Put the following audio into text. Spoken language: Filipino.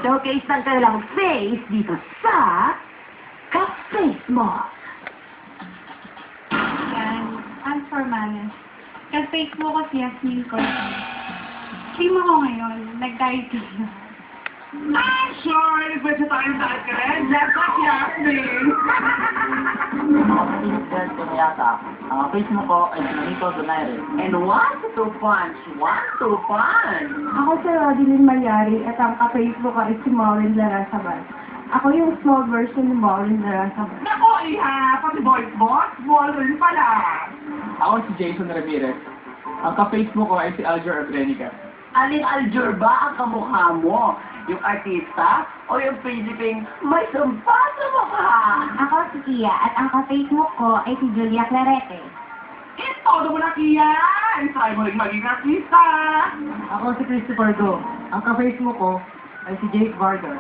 showcase ng kanilang face dito sa ka-face mo. Yan. I'm for Manes. Kasi mo ko si Yasmin ko. Team ako ngayon. Nag-diet na. Sure, pwede tayong dahil ka rin. That's what Yasmin. Philip Del Yata. Ang Facebook ko ay Nico Donaire. And want to punch, want to punch. Ako si Rodilyn Malyari at ang ka-Facebook ko ay si Maureen Larasabal. Ako yung small version ni Maureen Larasabal. Nako, iha, pati boys boss, small rin pala. Ako si Jason Ramirez. Ang ka-Facebook ko ay si Alger Abrenica. Aling Aljur ba ang kamukha mo? Yung artista o yung prinsipeng may sumpa sa mukha? Ako si Kia at ang ka-Facebook ko ay si Julia Clarete. Ito mo na, Kia. Try mo rin maging artista. Ako si Christopher Do. Ang ka-Facebook ko ay si Jake Vargas.